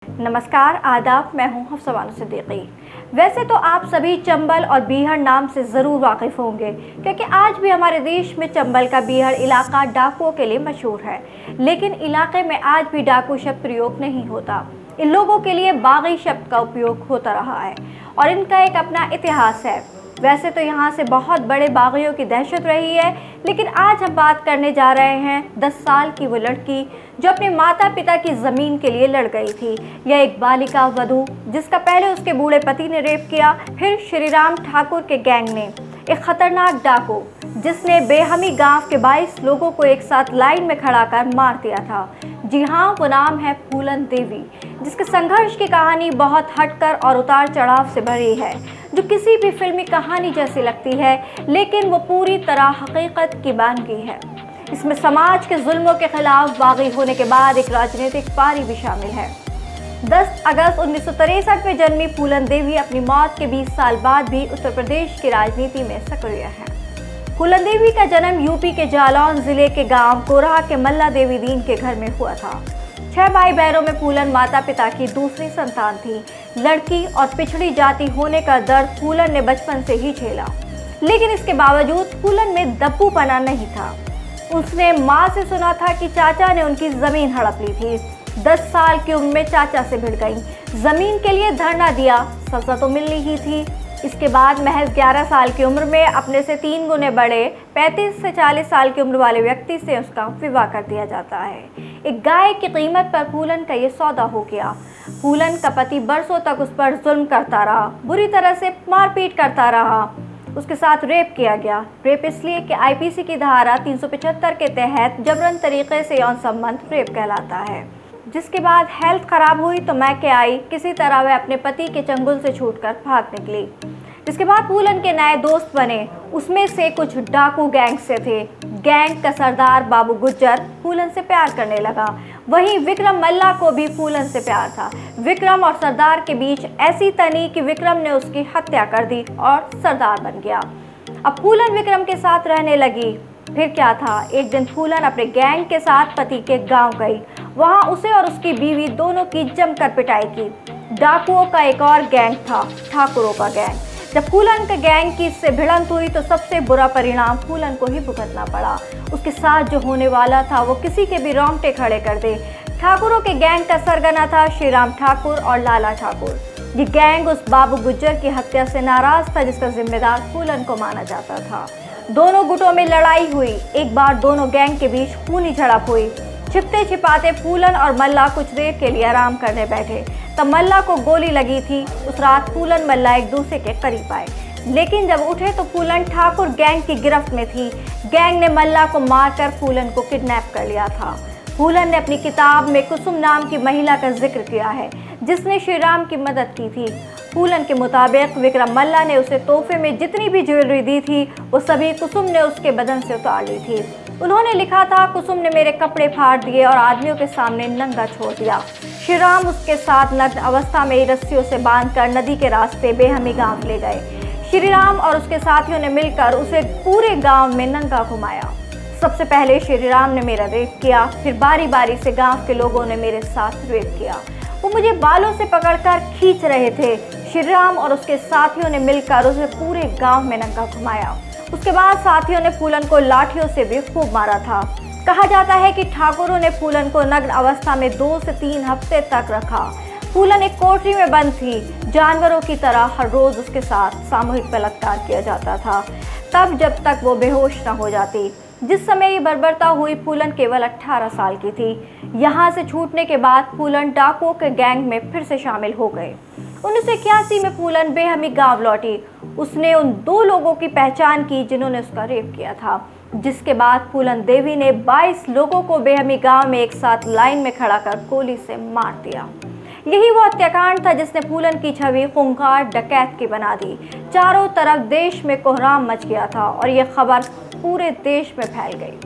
नमस्कार, आदाब। मैं हूं हफ्सा बानो सिद्दीकी। वैसे तो आप सभी चंबल और बीहड़ नाम से ज़रूर वाकिफ़ होंगे, क्योंकि आज भी हमारे देश में चंबल का बीहड़ इलाका डाकुओं के लिए मशहूर है। लेकिन इलाके में आज भी डाकू शब्द प्रयोग नहीं होता। इन लोगों के लिए बागी शब्द का उपयोग होता रहा है और इनका एक अपना इतिहास है। वैसे तो यहाँ से बहुत बड़े बागियों की दहशत रही है, लेकिन आज हम बात करने जा रहे हैं 10 साल की वो लड़की जो अपने माता पिता की ज़मीन के लिए लड़ गई थी। यह एक बालिका वधू जिसका पहले उसके बूढ़े पति ने रेप किया, फिर श्रीराम ठाकुर के गैंग ने, एक खतरनाक डाकू जिसने बेहमी गांव के 22 लोगों को एक साथ लाइन में खड़ा कर मार दिया था। जी हाँ, वो नाम है फूलन देवी, जिसके संघर्ष की कहानी बहुत हटकर और उतार चढ़ाव से भरी है, जो किसी भी फिल्मी कहानी जैसी लगती है, लेकिन वो पूरी तरह हकीकत की बानगी है। इसमें समाज के जुल्मों के खिलाफ बागी होने के बाद एक राजनीतिक पारी भी शामिल है। 10 अगस्त 1963 में जन्मी फूलन देवी अपनी मौत के 20 साल बाद भी उत्तर प्रदेश की राजनीति में सक्रिय है। फूलन देवी का जन्म यूपी के जालौन जिले के गांव कोरहा के मल्ला देवी दीन के घर में हुआ था। 6 भाई बहनों में फूलन माता पिता की दूसरी संतान थी। लड़की और पिछड़ी जाति होने का दर्द फूलन ने बचपन से ही झेला, लेकिन इसके बावजूद फूलन में दब्बूपना नहीं था। उसने माँ से सुना था कि चाचा ने उनकी ज़मीन हड़प ली थी। 10 साल की उम्र में चाचा से भिड़ गई, ज़मीन के लिए धरना दिया, सज़ा तो मिलनी ही थी। इसके बाद महज 11 साल की उम्र में अपने से 3 गुने बड़े 35 से 40 साल की उम्र वाले व्यक्ति से उसका विवाह कर दिया जाता है। एक गाय की कीमत पर फूलन का ये सौदा हो गया। फूलन का पति बरसों तक उस पर जुल्म करता रहा, बुरी तरह से मारपीट करता रहा। उसके साथ रेप किया गया। रेप इसलिए कि आईपीसी की धारा 375 के तहत जबरन तरीके से यौन संबंध रेप कहलाता है। जिसके बाद हेल्थ खराब हुई तो मैके आई। किसी तरह वह अपने पति के चंगुल से छूटकर भाग निकली। जिसके बाद फूलन के नए दोस्त बने, उसमें से कुछ डाकू गैंग से थे। गैंग का सरदार बाबू गुज्जर फूलन से प्यार करने लगा। वहीं विक्रम मल्ला को भी फूलन से प्यार था। विक्रम और सरदार के बीच ऐसी तनी कि विक्रम ने उसकी हत्या कर दी और सरदार बन गया। अब फूलन विक्रम के साथ रहने लगी। फिर क्या था, एक दिन फूलन अपने गैंग के साथ पति के गांव गई। वहां उसे और उसकी बीवी दोनों की जमकर पिटाई की। डाकुओं का एक और गैंग था, ठाकुरों का गैंग। जब फूलन के गैंग की इससे भिड़ंत हुई तो सबसे बुरा परिणाम फूलन को ही भुगतना पड़ा। उसके साथ जो होने वाला था वो किसी के भी रोंगटे खड़े कर दे। ठाकुरों के गैंग का सरगना था श्रीराम ठाकुर और लाला ठाकुर। ये गैंग उस बाबू गुज्जर की हत्या से नाराज था जिसका जिम्मेदार फूलन को माना जाता था। दोनों गुटों में लड़ाई हुई। एक बार दोनों गैंग के बीच खूनी झड़प हुई। छिपते छिपाते फूलन और मल्ला कुछ देर के लिए आराम करने बैठे, तब मल्ला को गोली लगी थी। उस रात फूलन मल्ला एक दूसरे के करीब आए, लेकिन जब उठे तो फूलन ठाकुर गैंग की गिरफ्त में थी। गैंग ने मल्ला को मारकर फूलन को किडनैप कर लिया था। फूलन ने अपनी किताब में कुसुम नाम की महिला का जिक्र किया है, जिसने श्रीराम की मदद की थी। फूलन के मुताबिक विक्रम मल्ला ने उसे तोहफे में जितनी भी ज्वेलरी दी थी वो सभी कुसुम ने उसके बदन से उतार ली थी। उन्होंने लिखा था, कुसुम ने मेरे कपड़े फाड़ दिए और आदमियों के सामने नंगा छोड़ दिया। श्रीराम उसके साथ नग्न अवस्था में रस्सियों से बांधकर नदी के रास्ते बेहमी गांव ले गए। श्रीराम और उसके साथियों ने मिलकर उसे पूरे गांव में नंगा घुमाया। सबसे पहले श्रीराम ने मेरा रेप किया, फिर बारी बारी से गांव के लोगों ने मेरे साथ रेप किया। वो मुझे बालों से पकड़कर खींच रहे थे। श्रीराम और उसके साथियों ने मिलकर उसे पूरे गांव में नंगा घुमाया। उसके बाद साथियों ने फूलन को लाठियों से भी खूब मारा था। कहा जाता है कि ठाकुरों ने फूलन को नग्न अवस्था में 2 से 3 हफ्ते तक रखा। फूलन एक कोठरी में बंद थी। जानवरों की तरह हर रोज उसके साथ सामूहिक बलात्कार किया जाता था, तब जब तक वो बेहोश न हो जाती। जिस समय ये बर्बरता हुई फूलन केवल 18 साल की थी। यहाँ से छूटने के बाद फूलन डाकुओं के गैंग में फिर से शामिल हो गए। 1981 में फूलन बेहमी गांव लौटी। उसने उन 2 लोगों की पहचान की जिन्होंने उसका रेप किया था। जिसके बाद फूलन देवी ने 22 लोगों को बेहमी गांव में एक साथ लाइन में खड़ा कर गोली से मार दिया। यही वो हत्याकांड था जिसने फूलन की छवि खूंखार डकैत की बना दी। चारों तरफ देश में कोहराम मच गया था और यह खबर पूरे देश में फैल गई।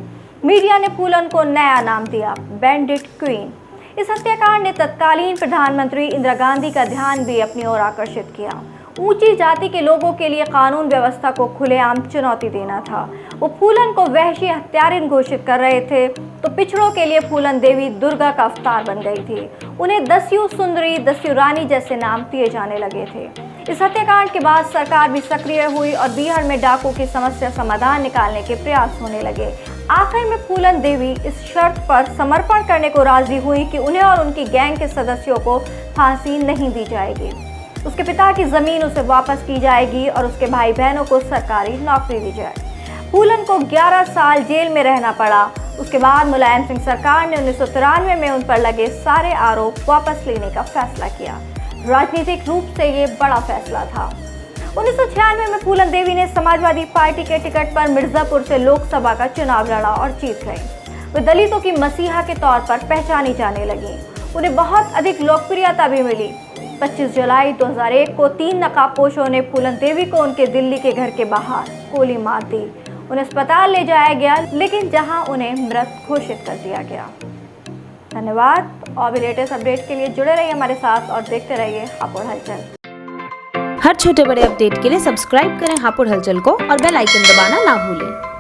मीडिया ने फूलन को नया नाम दिया, बैंडिट क्वीन। इस हत्याकांड ने तत्कालीन प्रधानमंत्री इंदिरा गांधी का ध्यान भी अपनी ओर आकर्षित किया। ऊंची जाति के लोगों के लिए कानून व्यवस्था को खुलेआम चुनौती देना था। वो फूलन को वहशी हत्यारिन घोषित कर रहे थे तो पिछड़ों के लिए फूलन देवी दुर्गा का अवतार बन गई थी। उन्हें दस्यु सुंदरी, दस्यु रानी जैसे नाम दिए जाने लगे थे। इस हत्याकांड के बाद सरकार भी सक्रिय हुई और बिहार में डाकुओं की समस्या समाधान निकालने के प्रयास होने लगे। आखिर में फूलन देवी इस शर्त पर समर्पण करने को राजी हुई कि उन्हें और उनकी गैंग के सदस्यों को फांसी नहीं दी जाएगी। उसके पिता की जमीन उसे वापस की जाएगी और उसके भाई बहनों को सरकारी नौकरी दी जाए। फूलन को 11 साल जेल में रहना पड़ा। उसके बाद मुलायम सिंह सरकार ने 1993 में उन पर लगे सारे आरोप वापस लेने का फैसला किया। राजनीतिक रूप से ये बड़ा फैसला था। 1996 में फूलन देवी ने समाजवादी पार्टी के टिकट पर मिर्जापुर से लोकसभा का चुनाव लड़ा और जीत गई। वे दलितों की मसीहा के तौर पर पहचानी जाने लगी। उन्हें बहुत अधिक लोकप्रियता भी मिली। 25 जुलाई 2001 को 3 नकाबपोशों ने फूलन देवी को उनके दिल्ली के घर के बाहर गोली मार दी। उन्हें अस्पताल ले जाया गया, लेकिन जहां उन्हें मृत घोषित कर दिया गया। धन्यवाद। और भी लेटेस्ट अपडेट के लिए जुड़े रहिए हमारे साथ और देखते रहिए हापुड़ हलचल। हर छोटे बड़े अपडेट के लिए सब्सक्राइब करें हापुड़ हलचल को और बेल आइकन दबाना ना भूलें।